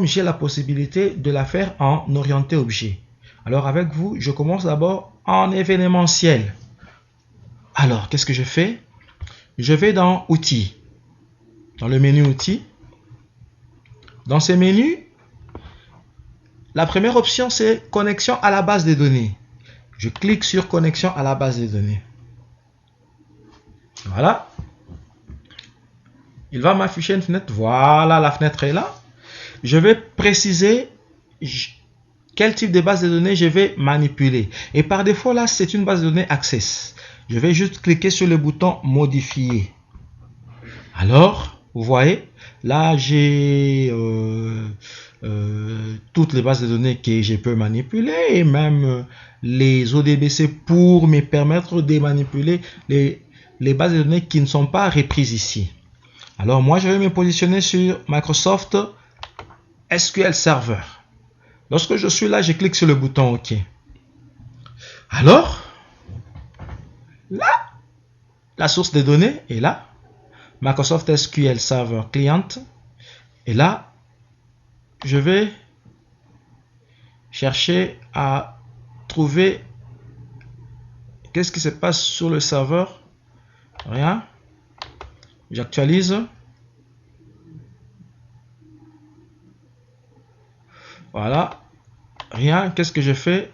j'ai la possibilité de la faire en orienté objet. Alors avec vous, je commence d'abord en événementiel. Alors, qu'est-ce que je fais? Je vais dans Outils, dans le menu Outils. Dans ces menus, la première option, c'est Connexion à la base de données. Je clique sur Connexion à la base de données. Voilà. Il va m'afficher une fenêtre. Voilà, la fenêtre est là. Je vais préciser quel type de base de données je vais manipuler. Et par défaut, là, c'est une base de données Access. Je vais juste cliquer sur le bouton Modifier. Alors, vous voyez, là, j'ai toutes les bases de données que je peux manipuler et même les ODBC pour me permettre de manipuler les bases de données qui ne sont pas reprises ici. Alors, moi, je vais me positionner sur Microsoft SQL Server. Lorsque je suis là, je clique sur le bouton OK. Alors, là, la source de données est là. Microsoft SQL Server Client. Et là, je vais chercher à trouver qu'est-ce qui se passe sur le serveur. Rien. J'actualise. Voilà. Rien. Qu'est-ce que je fais?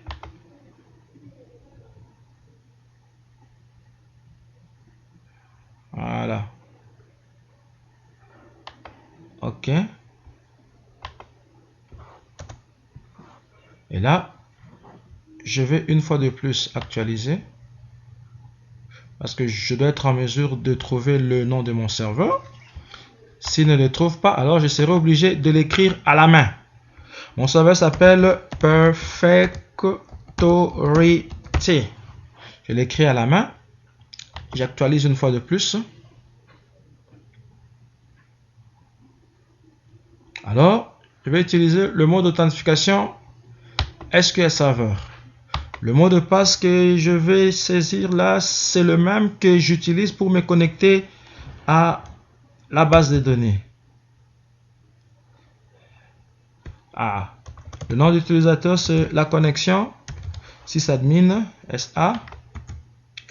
Voilà. OK. Et là, je vais une fois de plus actualiser. Parce que je dois être en mesure de trouver le nom de mon serveur. S'il ne le trouve pas, alors je serai obligé de l'écrire à la main. Mon serveur s'appelle Perfectority. Je l'écris à la main. J'actualise une fois de plus. Alors, je vais utiliser le mot d'authentification SQL Server. Le mot de passe que je vais saisir là, c'est le même que j'utilise pour me connecter à la base de données. Le nom d'utilisateur, c'est la connexion sysadmin SA.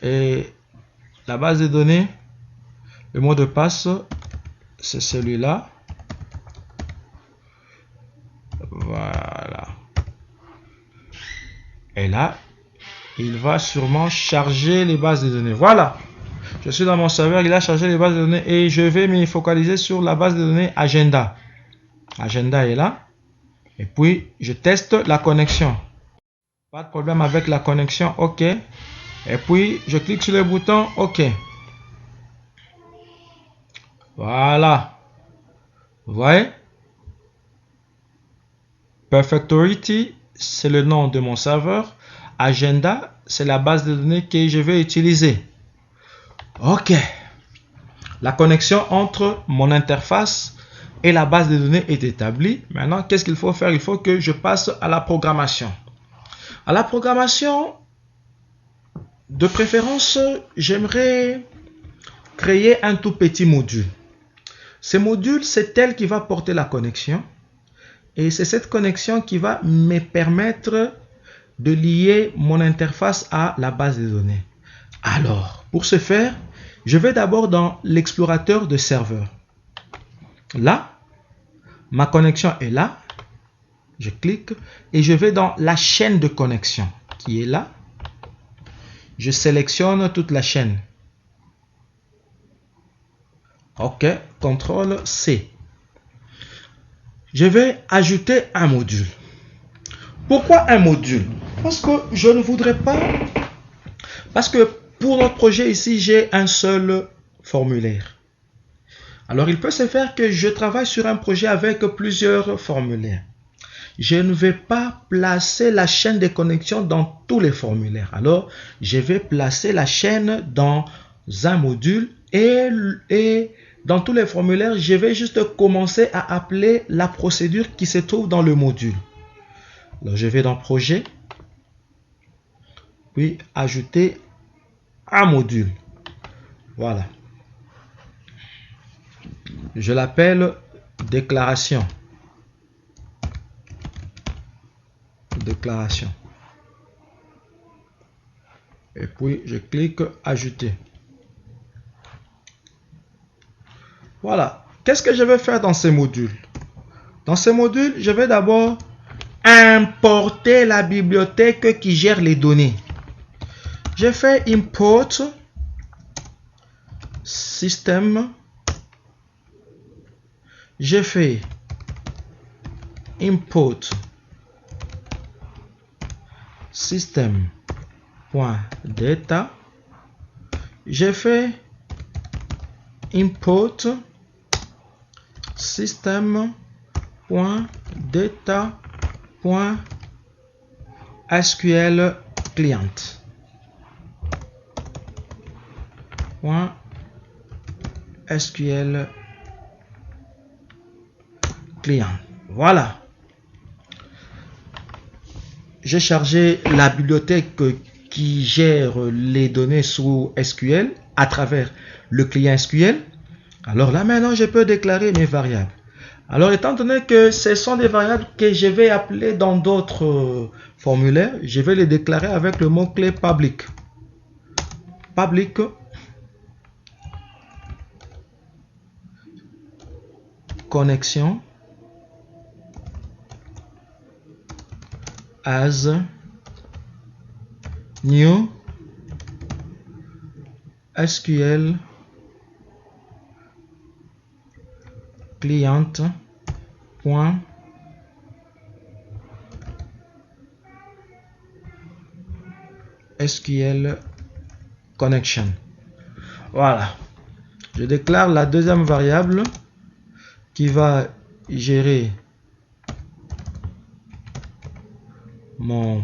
Et la base de données, le mot de passe, c'est celui-là. Voilà. Et là, il va sûrement charger les bases de données. Voilà. Je suis dans mon serveur, il a chargé les bases de données et je vais me focaliser sur la base de données Agenda. Agenda est là. Et puis, je teste la connexion. Pas de problème avec la connexion. OK. Et puis, je clique sur le bouton OK. Voilà. Vous voyez? Perfectority, c'est le nom de mon serveur. Agenda, c'est la base de données que je vais utiliser. OK. La connexion entre mon interface et la base de données est établie. Maintenant, qu'est-ce qu'il faut faire? Il faut que je passe à la programmation. À la programmation, de préférence, j'aimerais créer un tout petit module. Ce module, c'est elle qui va porter la connexion. Et c'est cette connexion qui va me permettre de lier mon interface à la base de données. Alors, pour ce faire, je vais d'abord dans l'explorateur de serveur. Là, ma connexion est là. Je clique et je vais dans la chaîne de connexion qui est là. Je sélectionne toute la chaîne. OK, CTRL C. Je vais ajouter un module. Pourquoi un module? Parce que je ne voudrais pas... Parce que pour notre projet ici, j'ai un seul formulaire. Alors, il peut se faire que je travaille sur un projet avec plusieurs formulaires. Je ne vais pas placer la chaîne de connexion dans tous les formulaires. Alors, je vais placer la chaîne dans un module et dans tous les formulaires, je vais juste commencer à appeler la procédure qui se trouve dans le module. Alors, je vais dans Projet, puis ajouter un module. Voilà. Je l'appelle déclaration. déclaration. Et puis je clique ajouter. Voilà. Qu'est-ce que je vais faire dans ces modules? Dans ces modules, je vais d'abord importer la bibliothèque qui gère les données. Je fais import système. Je fais import système.data. Je fais import système.data.sql client. .sql client. Voilà. J'ai chargé la bibliothèque qui gère les données sous SQL à travers le client SQL. Alors là, maintenant, je peux déclarer mes variables. Alors, étant donné que ce sont des variables que je vais appeler dans d'autres formulaires, je vais les déclarer avec le mot-clé public. Public connexion as new SQL client .sql connection. Voilà. Je déclare la deuxième variable qui va gérer mon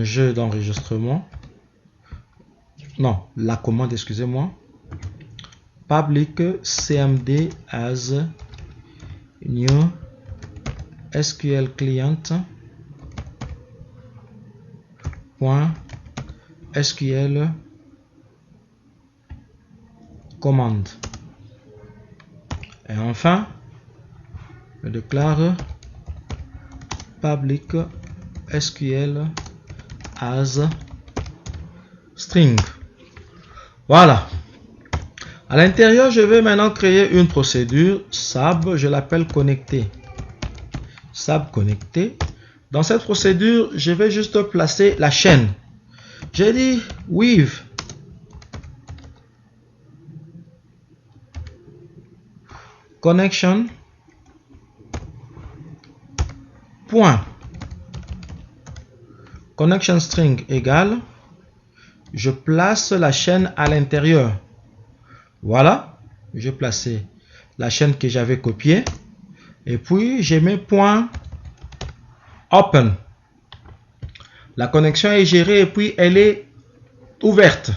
jeu d'enregistrement. Non, la commande, excusez-moi. Public cmd as new SQL client .sql commande. Et enfin, je déclare public SQL as string. Voilà. À l'intérieur, je vais maintenant créer une procédure SAB, je l'appelle connecter. SAB connecter. Dans cette procédure, je vais juste placer la chaîne. J'ai dit with connection point connection string égale, je place la chaîne à l'intérieur. Voilà, je plaçais la chaîne que j'avais copiée et puis je mets point open. La connexion est gérée et puis elle est ouverte.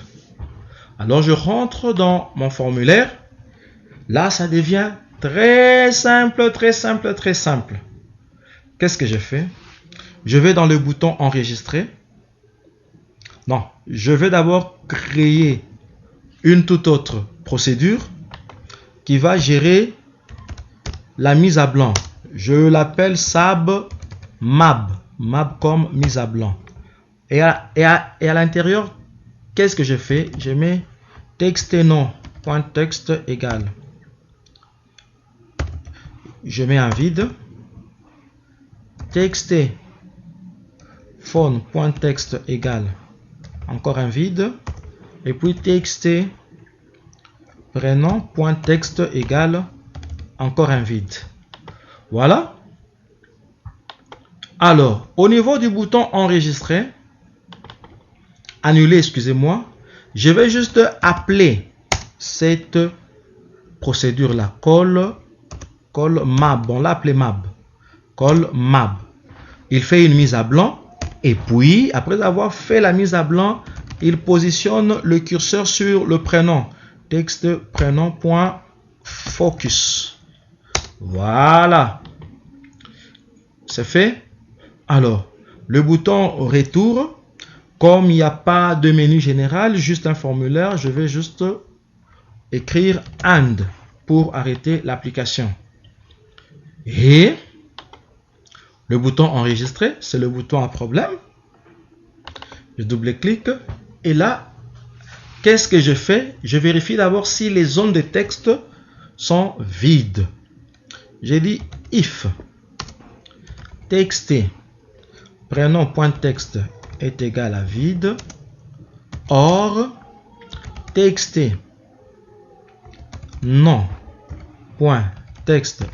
Alors je rentre dans mon formulaire. Là, ça devient très simple, très simple, très simple. Qu'est-ce que je fais? Je vais dans le bouton enregistrer. Non, je vais d'abord créer une toute autre procédure qui va gérer la mise à blanc. Je l'appelle SAB MAB. MAB comme mise à blanc. Et à l'intérieur, qu'est-ce que je fais? Je mets texte.nom.texte égale. Je mets un vide. Texte phone.texte égale. Encore un vide. Et puis texte prénom.texte égale. Encore un vide. Voilà. Alors, au niveau du bouton enregistrer, annuler, excusez-moi, je vais juste appeler cette procédure-là, call mab, on l'a appelé mab, call mab. Il fait une mise à blanc et puis, après avoir fait la mise à blanc, il positionne le curseur sur le prénom, texte prénom.focus. Voilà, c'est fait. Alors, le bouton retour, comme il n'y a pas de menu général, juste un formulaire, je vais juste écrire AND pour arrêter l'application. Et le bouton enregistrer, c'est le bouton à problème. Je double-clique et là, qu'est-ce que je fais? Je vérifie d'abord si les zones de texte sont vides. J'ai dit if txt prénom.texte est égal à vide, or txt nom.texte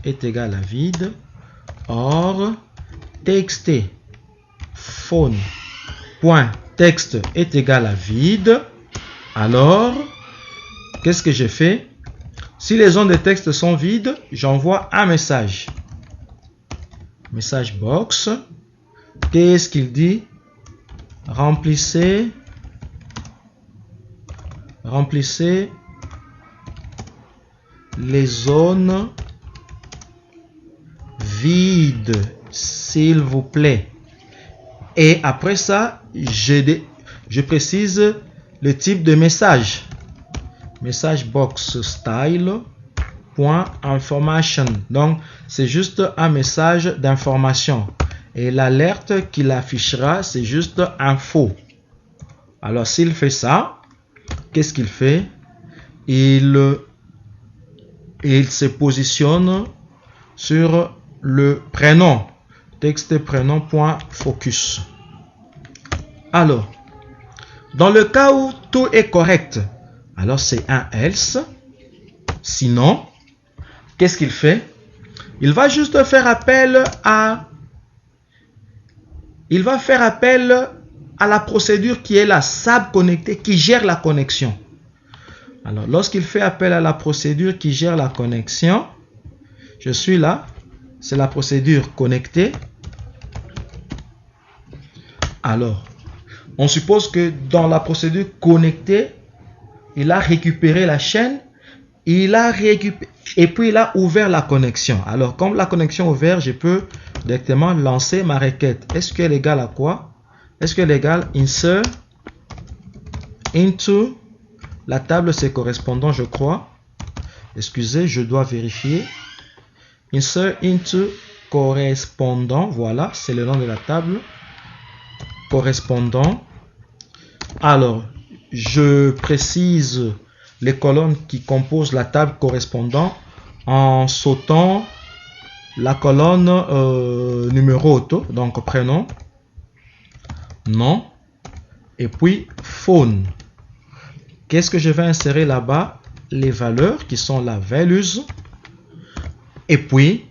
est égal à vide, or txt phone.texte est égal à vide. Alors, qu'est-ce que je fais? Si les zones de texte sont vides, j'envoie un message. Message box. Qu'est-ce qu'il dit? Remplissez les zones vides, s'il vous plaît. Et après ça, je précise le type de message. Message box style .information. Donc, c'est juste un message d'information. Et l'alerte qu'il affichera, c'est juste info. Alors, s'il fait ça, qu'est-ce qu'il fait? Il se positionne sur le prénom. Texte prénom.focus. Alors, dans le cas où tout est correct, alors c'est un else. Sinon, qu'est-ce qu'il fait? Il va juste faire appel à la procédure qui est la SAB connectée, qui gère la connexion. Alors, lorsqu'il fait appel à la procédure qui gère la connexion, je suis là, c'est la procédure connectée. Alors, on suppose que dans la procédure connectée, il a récupéré la chaîne, et puis il a ouvert la connexion. Alors, comme la connexion est ouverte, je peux directement lancer ma requête. SQL égale à quoi? SQL égale insert into, la table c'est correspondant, je crois. Excusez, je dois vérifier. Insert into correspondant, voilà, c'est le nom de la table. Correspondant. Alors, je précise les colonnes qui composent la table correspondant en sautant la colonne numéro auto, donc prénom, nom, et puis phone. Qu'est-ce que je vais insérer là-bas? Les valeurs qui sont la values. Et puis,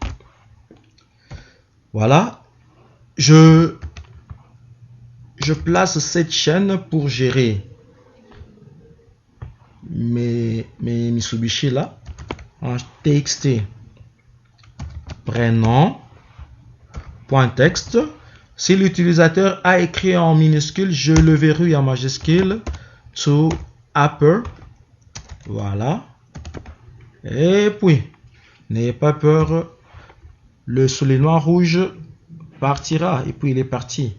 voilà, je place cette chaîne pour gérer mes Mitsubishi là en txt prénom.texte. Si l'utilisateur a écrit en minuscule, je le verrouille en majuscule to upper. Voilà. Et puis, n'ayez pas peur, le soulignement rouge partira. Et puis, il est parti.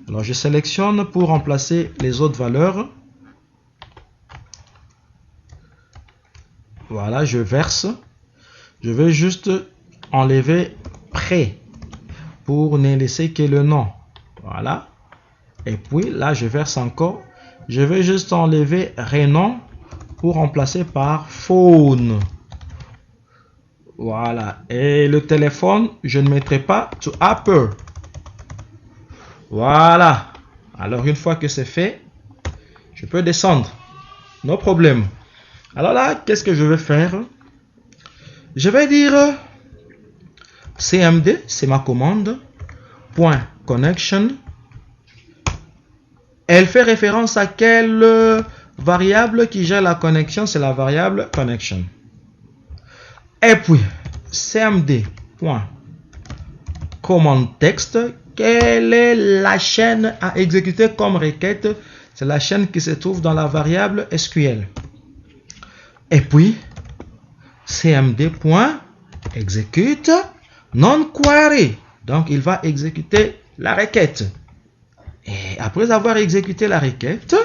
Alors, je sélectionne pour remplacer les autres valeurs. Voilà, je verse. Je vais juste enlever prêt pour ne laisser que le nom. Voilà. Et puis, là, je verse encore. Je vais juste enlever Renom pour remplacer par phone. Voilà. Et le téléphone, je ne mettrai pas to upper. Voilà. Alors, une fois que c'est fait, je peux descendre. No problème. Alors là, qu'est-ce que je vais faire? Je vais dire cmd, c'est ma commande, .connection. Elle fait référence à quelle variable qui gère la connexion? C'est la variable connection. Et puis, cmd.commandText, quelle est la chaîne à exécuter comme requête? C'est la chaîne qui se trouve dans la variable SQL. Et puis, cmd.execute non-query. Donc, il va exécuter la requête. Et après avoir exécuté la requête,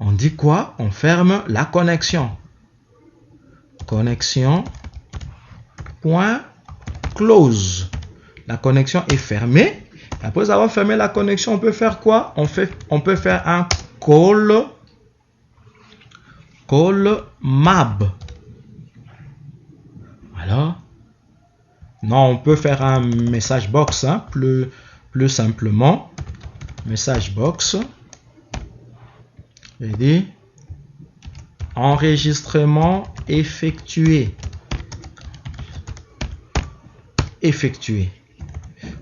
on dit quoi? On ferme la connexion. Connexion.close. La connexion est fermée. Après avoir fermé la connexion, on peut faire quoi? On peut faire un call map. Alors, non, on peut faire un message box, hein, plus simplement. Message box. Je dis enregistrement effectué.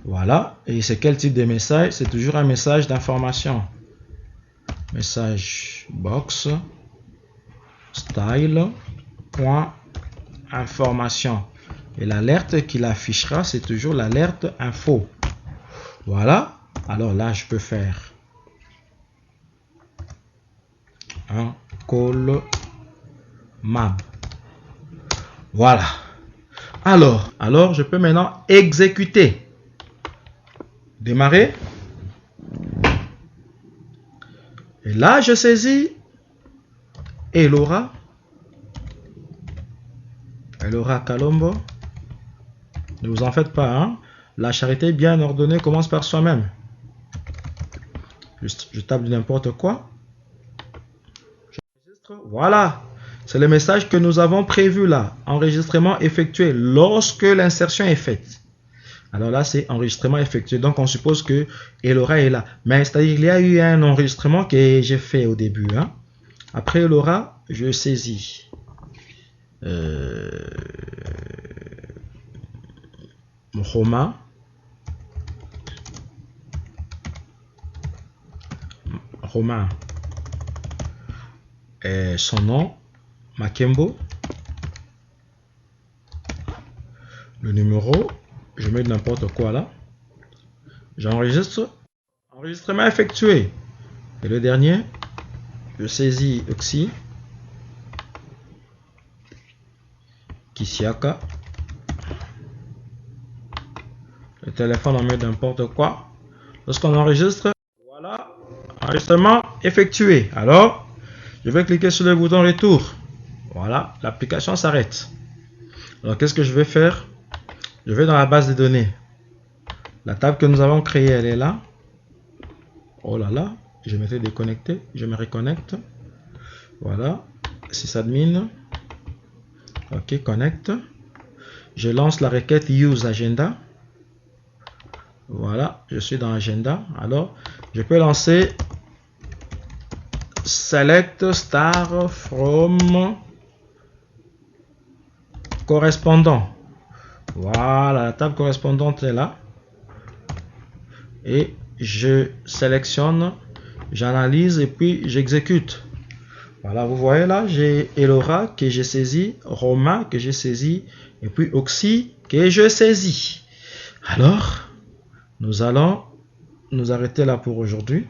Voilà. Et c'est quel type de message? C'est toujours un message d'information. Message box style.information. Et l'alerte qu'il affichera, c'est toujours l'alerte info. Voilà. Alors là, je peux faire un call map. Voilà. Alors, je peux maintenant exécuter. Démarrer. Et là, je saisis Elora Kalombo. Ne vous en faites pas, hein? La charité bien ordonnée commence par soi-même. Je tape n'importe quoi. Voilà. C'est le message que nous avons prévu là. Enregistrement effectué lorsque l'insertion est faite. Alors là, c'est enregistrement effectué. Donc, on suppose que Elora est là. Mais c'est-à-dire qu'il y a eu un enregistrement que j'ai fait au début, hein? Après Elora, je saisis Roma. Et son nom, Makembo. Le numéro, je mets n'importe quoi là. J'enregistre. Enregistrement effectué. Et le dernier, je saisis Oxy. Kisiaka. Le téléphone, on met n'importe quoi. Lorsqu'on enregistre, voilà, enregistrement effectué. Alors, je vais cliquer sur le bouton retour. Voilà, l'application s'arrête. Alors, qu'est-ce que je vais faire? Je vais dans la base de données. La table que nous avons créée, elle est là. Oh là là, je m'étais déconnecté. Je me reconnecte. Voilà, sysadmin. Ok, connect. Je lance la requête use agenda. Voilà, je suis dans agenda. Alors, je peux lancer select star from correspondant. Voilà, la table correspondante est là. Et je sélectionne, j'analyse et puis j'exécute. Voilà, vous voyez là, j'ai Elora que j'ai saisi, Roma que j'ai saisi, et puis Oxy que je saisis. Alors, nous allons nous arrêter là pour aujourd'hui.